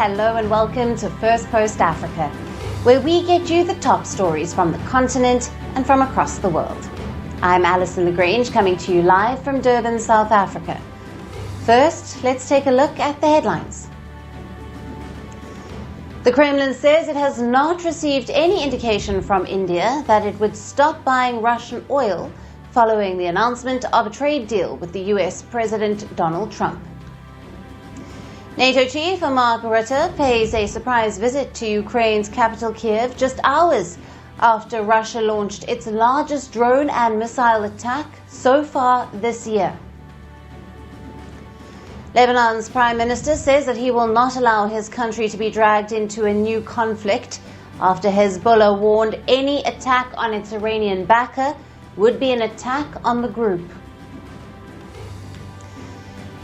Hello and welcome to Firstpost Africa, where we get you the top stories from the continent and from across the world. I'm Alison Lagrange, coming to you live from Durban, South Africa. First, let's take a look at the headlines. The Kremlin says it has not received any indication from India that it would stop buying Russian oil following the announcement of a trade deal with the US President Donald Trump. NATO chief Mark Rutte pays a surprise visit to Ukraine's capital Kiev just hours after Russia launched its largest drone and missile attack so far this year. Lebanon's prime minister says that he will not allow his country to be dragged into a new conflict after Hezbollah warned any attack on its Iranian backer would be an attack on the group.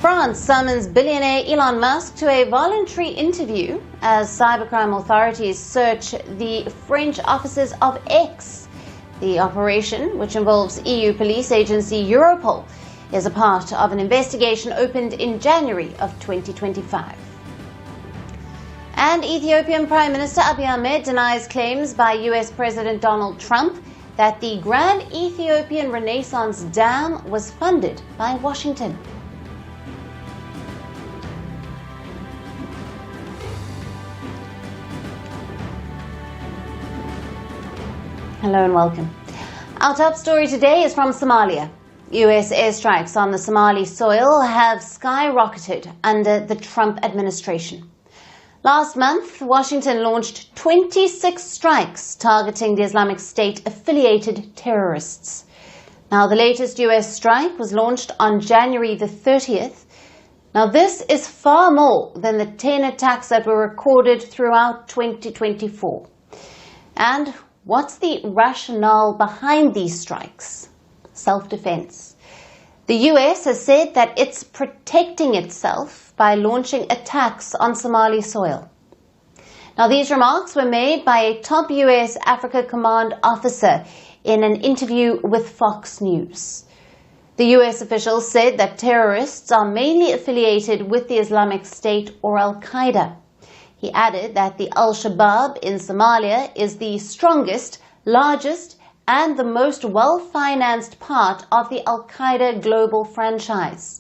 France summons billionaire Elon Musk to a voluntary interview as cybercrime authorities search the French offices of X. The operation, which involves EU police agency Europol, is a part of an investigation opened in January of 2025. And Ethiopian Prime Minister Abiy Ahmed denies claims by US President Donald Trump that the Grand Ethiopian Renaissance Dam was funded by Washington. Hello and welcome. Our top story today is from Somalia. US airstrikes on the Somali soil have skyrocketed under the Trump administration. Last month, Washington launched 26 strikes targeting the Islamic State-affiliated terrorists. Now, the latest US strike was launched on January the 30th. Now, this is far more than the 10 attacks that were recorded throughout 2024. And what's the rationale behind these strikes? Self-defense. The US has said that it's protecting itself by launching attacks on Somali soil. Now, these remarks were made by a top US Africa Command officer in an interview with Fox News. The US official said that terrorists are mainly affiliated with the Islamic State or Al-Qaeda. He added that the Al-Shabaab in Somalia is the strongest, largest, and the most well-financed part of the Al-Qaeda global franchise.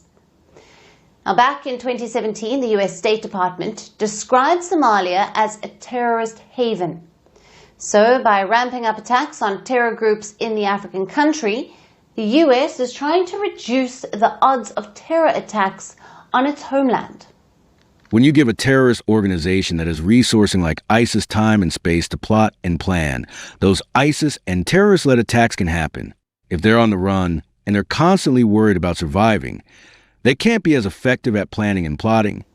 Now, back in 2017, the US State Department described Somalia as a terrorist haven. So, by ramping up attacks on terror groups in the African country, the US is trying to reduce the odds of terror attacks on its homeland. When you give a terrorist organization that is resourcing like ISIS time and space to plot and plan, those ISIS and terrorist-led attacks can happen. If they're on the run and they're constantly worried about surviving, they can't be as effective at planning and plotting.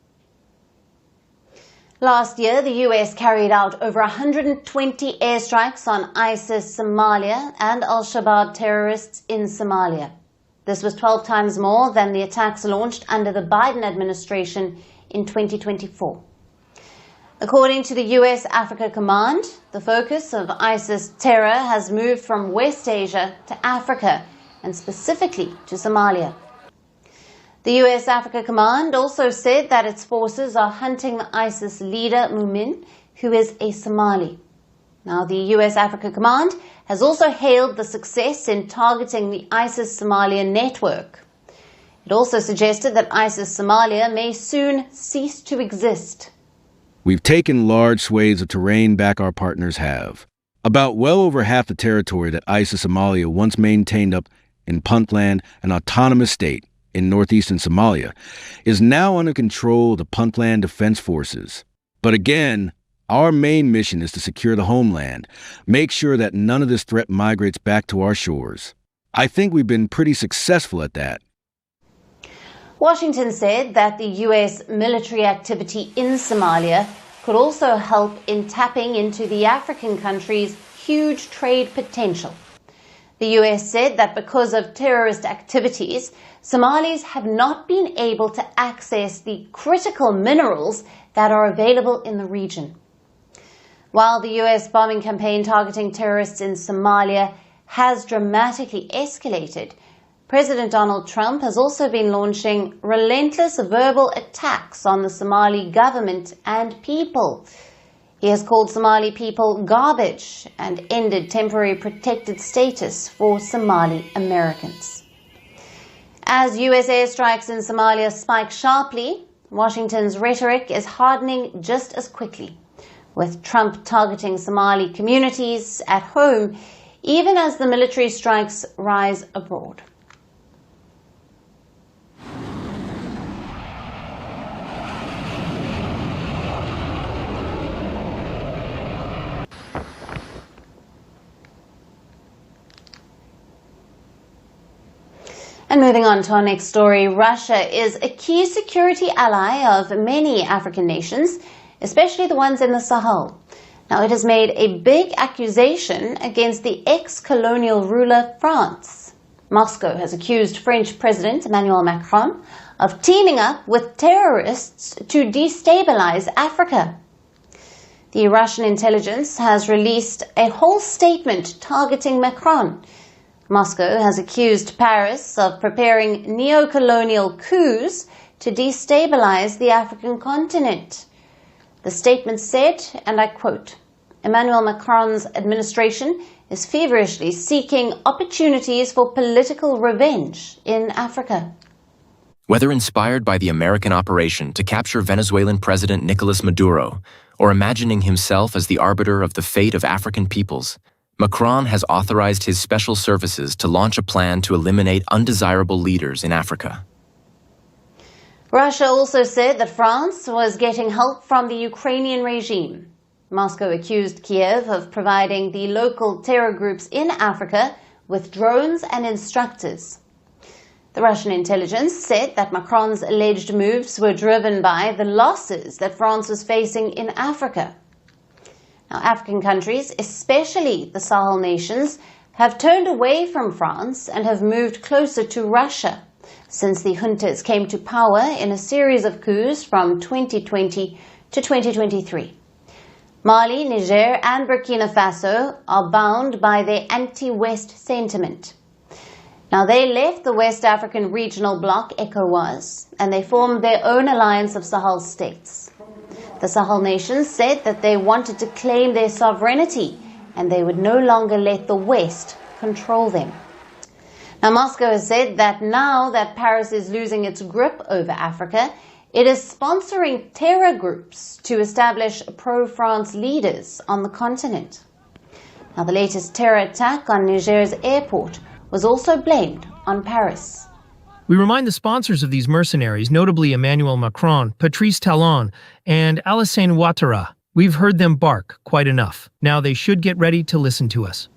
Last year, the US carried out over 120 airstrikes on ISIS-Somalia and Al-Shabaab terrorists in Somalia. This was 12 times more than the attacks launched under the Biden administration in 2024. According to the US Africa Command, the focus of ISIS terror has moved from West Asia to Africa, and specifically to Somalia. The US Africa Command also said that its forces are hunting the ISIS leader Mumin, who is a Somali. Now, the US Africa Command has also hailed the success in targeting the ISIS-Somalia network. It also suggested that ISIS-Somalia may soon cease to exist. We've taken large swathes of terrain back our partners have. About well over half the territory that ISIS-Somalia once maintained up in Puntland, an autonomous state in northeastern Somalia, is now under control of the Puntland Defense Forces. But again, our main mission is to secure the homeland, make sure that none of this threat migrates back to our shores. I think we've been pretty successful at that. Washington said that the US military activity in Somalia could also help in tapping into the African country's huge trade potential. The US said that because of terrorist activities, Somalis have not been able to access the critical minerals that are available in the region. While the US bombing campaign targeting terrorists in Somalia has dramatically escalated, President Donald Trump has also been launching relentless verbal attacks on the Somali government and people. He has called Somali people garbage and ended temporary protected status for Somali Americans. As U.S. airstrikes in Somalia spike sharply, Washington's rhetoric is hardening just as quickly, with Trump targeting Somali communities at home even as the military strikes rise abroad. And moving on to our next story, Russia is a key security ally of many African nations, especially the ones in the Sahel. Now, it has made a big accusation against the ex-colonial ruler France. Moscow has accused French President Emmanuel Macron of teaming up with terrorists to destabilize Africa. The Russian intelligence has released a whole statement targeting Macron. Moscow has accused Paris of preparing neo-colonial coups to destabilize the African continent. The statement said, and I quote, "Emmanuel Macron's administration is feverishly seeking opportunities for political revenge in Africa." Whether inspired by the American operation to capture Venezuelan President Nicolas Maduro, or imagining himself as the arbiter of the fate of African peoples, Macron has authorized his special services to launch a plan to eliminate undesirable leaders in Africa. Russia also said that France was getting help from the Ukrainian regime. Moscow accused Kiev of providing the local terror groups in Africa with drones and instructors. The Russian intelligence said that Macron's alleged moves were driven by the losses that France was facing in Africa. Now, African countries, especially the Sahel nations, have turned away from France and have moved closer to Russia since the juntas came to power in a series of coups from 2020 to 2023. Mali, Niger, and Burkina Faso are bound by their anti-West sentiment. Now, they left the West African regional bloc, ECOWAS, and they formed their own alliance of Sahel states. The Sahel nations said that they wanted to claim their sovereignty and they would no longer let the West control them. Now, Moscow has said that now that Paris is losing its grip over Africa, it is sponsoring terror groups to establish pro-France leaders on the continent. Now, the latest terror attack on Niger's airport was also blamed on Paris. We remind the sponsors of these mercenaries, notably Emmanuel Macron, Patrice Talon, and Alassane Ouattara. We've heard them bark quite enough. Now they should get ready to listen to us.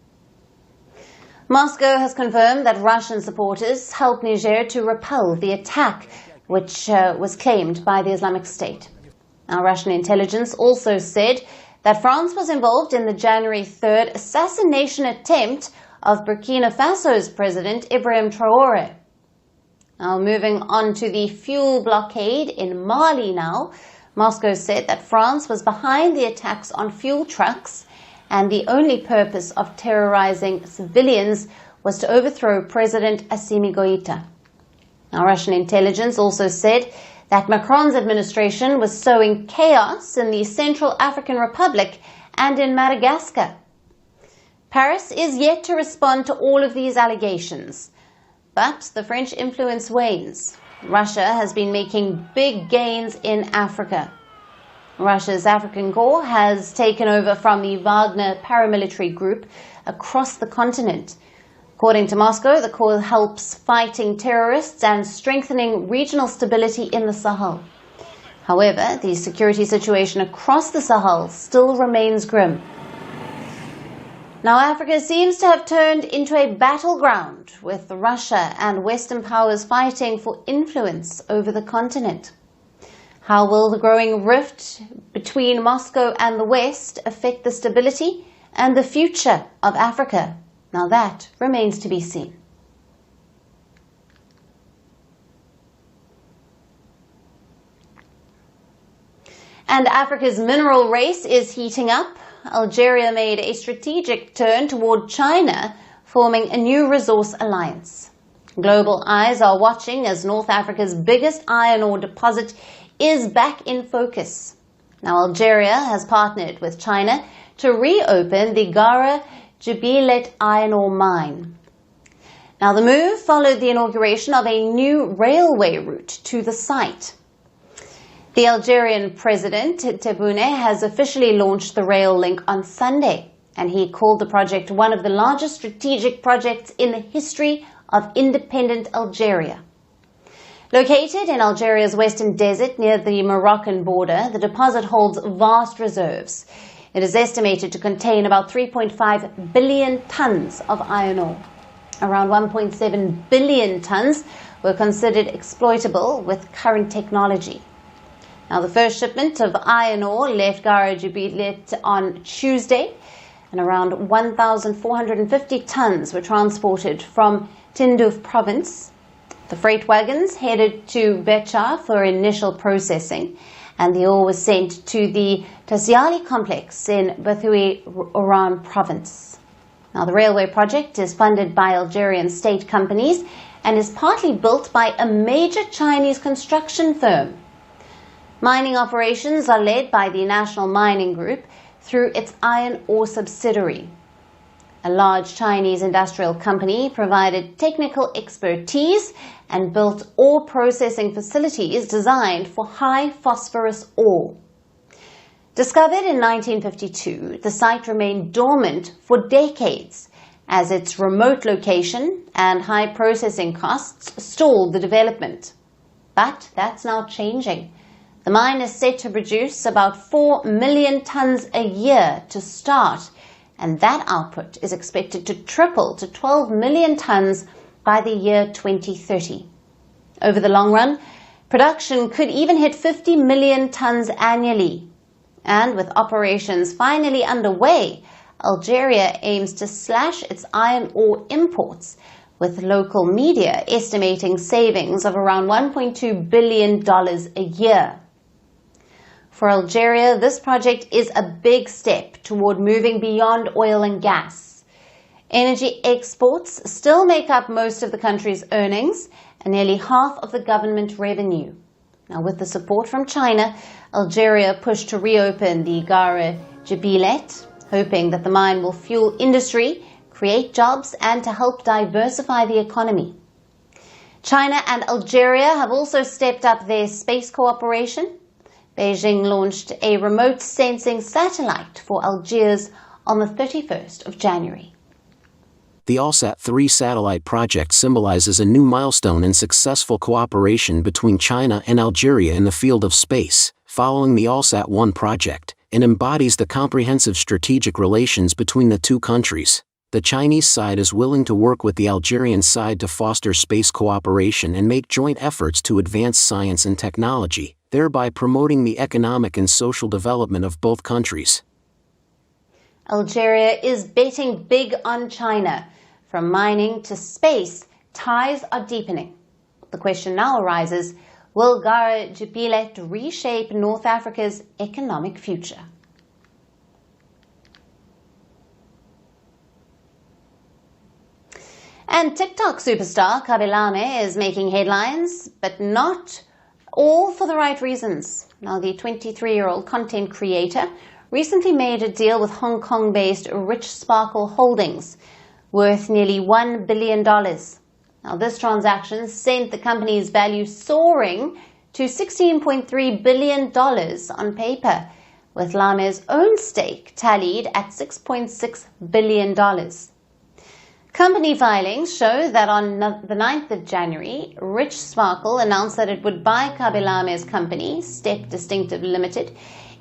Moscow has confirmed that Russian supporters helped Niger to repel the attack, which was claimed by the Islamic State. Now, Russian intelligence also said that France was involved in the January 3rd assassination attempt of Burkina Faso's President Ibrahim Traoré. Now, moving on to the fuel blockade in Mali now, Moscow said that France was behind the attacks on fuel trucks and the only purpose of terrorizing civilians was to overthrow President Assimi Goïta. Now, Russian intelligence also said that Macron's administration was sowing chaos in the Central African Republic and in Madagascar. Paris is yet to respond to all of these allegations. But the French influence wanes. Russia has been making big gains in Africa. Russia's African Corps has taken over from the Wagner paramilitary group across the continent. According to Moscow, the Corps helps fighting terrorists and strengthening regional stability in the Sahel. However, the security situation across the Sahel still remains grim. Now, Africa seems to have turned into a battleground, with Russia and Western powers fighting for influence over the continent. How will the growing rift between Moscow and the West affect the stability and the future of Africa? Now, that remains to be seen. And Africa's mineral race is heating up. Algeria made a strategic turn toward China, forming a new resource alliance. Global eyes are watching as North Africa's biggest iron ore deposit is back in focus. Now, Algeria has partnered with China to reopen the Gara Jubilet iron ore mine. Now, the move followed the inauguration of a new railway route to the site. The Algerian president, Tebboune, has officially launched the rail link on Sunday, and he called the project one of the largest strategic projects in the history of independent Algeria. Located in Algeria's western desert near the Moroccan border, the deposit holds vast reserves. It is estimated to contain about 3.5 billion tons of iron ore. Around 1.7 billion tons were considered exploitable with current technology. Now, the first shipment of iron ore left Gara Jubilet on Tuesday, and around 1,450 tons were transported from Tindouf province. The freight wagons headed to Becha for initial processing, and the ore was sent to the Taziali complex in Bathoui Oran province. Now, the railway project is funded by Algerian state companies and is partly built by a major Chinese construction firm. Mining operations are led by the National Mining Group through its iron ore subsidiary. A large Chinese industrial company provided technical expertise and built ore processing facilities designed for high phosphorus ore. Discovered in 1952, the site remained dormant for decades as its remote location and high processing costs stalled the development. But that's now changing. The mine is set to produce about 4 million tons a year to start, and that output is expected to triple to 12 million tons by the year 2030. Over the long run, production could even hit 50 million tons annually. And with operations finally underway, Algeria aims to slash its iron ore imports, with local media estimating savings of around $1.2 billion a year. For Algeria, this project is a big step toward moving beyond oil and gas. Energy exports still make up most of the country's earnings and nearly half of the government revenue. Now, with the support from China, Algeria pushed to reopen the Gara Jubilet, hoping that the mine will fuel industry, create jobs, and to help diversify the economy. China and Algeria have also stepped up their space cooperation. Beijing launched a remote sensing satellite for Algiers on the 31st of January. The ALSAT-3 satellite project symbolizes a new milestone in successful cooperation between China and Algeria in the field of space, following the ALSAT-1 project, and embodies the comprehensive strategic relations between the two countries. The Chinese side is willing to work with the Algerian side to foster space cooperation and make joint efforts to advance science and technology, thereby promoting the economic and social development of both countries. Algeria is betting big on China. From mining to space, ties are deepening. The question now arises, will Gara Jubilet reshape North Africa's economic future? And TikTok superstar Khaby Lame is making headlines, but not all for the right reasons. Now, the 23-year-old content creator recently made a deal with Hong Kong-based Rich Sparkle Holdings, worth nearly $1 billion. Now, this transaction sent the company's value soaring to $16.3 billion on paper, with Lame's own stake tallied at $6.6 billion. Company filings show that on the 9th of January, Rich Sparkle announced that it would buy Khaby Lame's company, Step Distinctive Limited,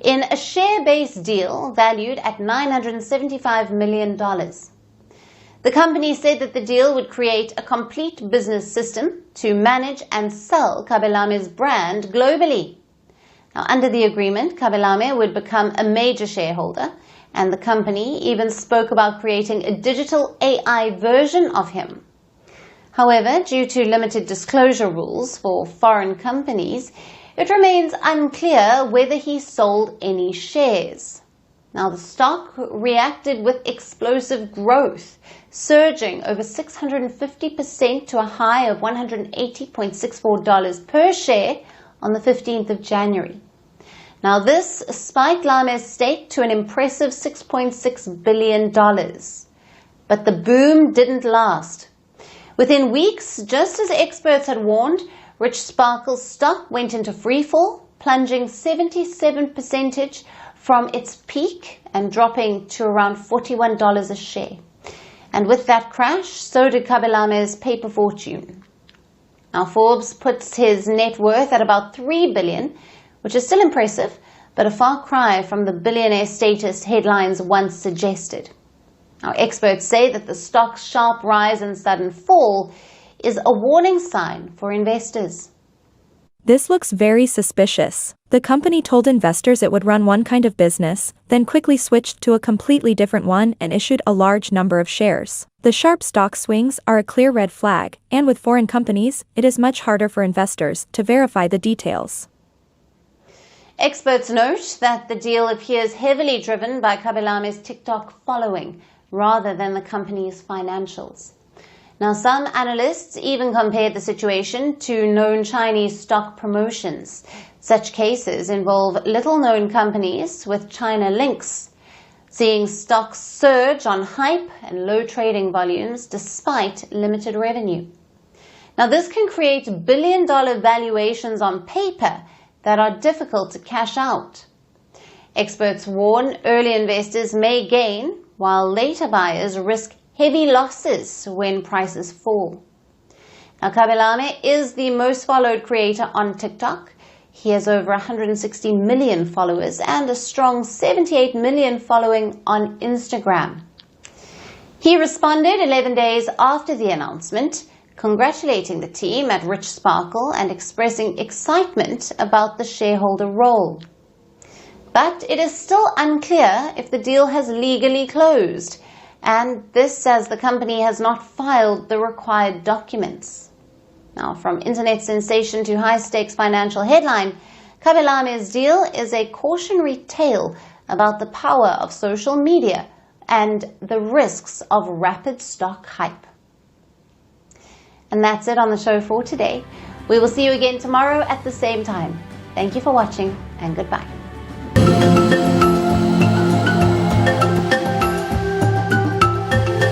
in a share-based deal valued at $975 million. The company said that the deal would create a complete business system to manage and sell Khaby Lame's brand globally. Now, under the agreement, Khaby Lame would become a major shareholder, and the company even spoke about creating a digital AI version of him. However, due to limited disclosure rules for foreign companies, it remains unclear whether he sold any shares. Now, the stock reacted with explosive growth, surging over 650% to a high of $180.64 per share on the 15th of January. Now, this spiked Lame's stake to an impressive $6.6 billion. But the boom didn't last. Within weeks, just as experts had warned, Rich Sparkle's stock went into freefall, plunging 77% from its peak and dropping to around $41 a share. And with that crash, so did Khaby Lame's paper fortune. Now, Forbes puts his net worth at about $3 billion, which is still impressive, but a far cry from the billionaire status headlines once suggested. Now, experts say that the stock's sharp rise and sudden fall is a warning sign for investors. This looks very suspicious. The company told investors it would run one kind of business, then quickly switched to a completely different one and issued a large number of shares. The sharp stock swings are a clear red flag, and with foreign companies, it is much harder for investors to verify the details. Experts note that the deal appears heavily driven by Khaby Lame's TikTok following, rather than the company's financials. Now, some analysts even compared the situation to known Chinese stock promotions. Such cases involve little-known companies with China links, seeing stocks surge on hype and low trading volumes despite limited revenue. Now, this can create billion-dollar valuations on paper that are difficult to cash out. Experts warn early investors may gain, while later buyers risk heavy losses when prices fall. Now, Khaby Lame is the most followed creator on TikTok. He has over 160 million followers and a strong 78 million following on Instagram. He responded 11 days after the announcement, congratulating the team at Rich Sparkle and expressing excitement about the shareholder role. But it is still unclear if the deal has legally closed, and this as the company has not filed the required documents. Now, from internet sensation to high-stakes financial headline, Khaby Lame's deal is a cautionary tale about the power of social media and the risks of rapid stock hype. And that's it on the show for today. We will see you again tomorrow at the same time. Thank you for watching, and goodbye.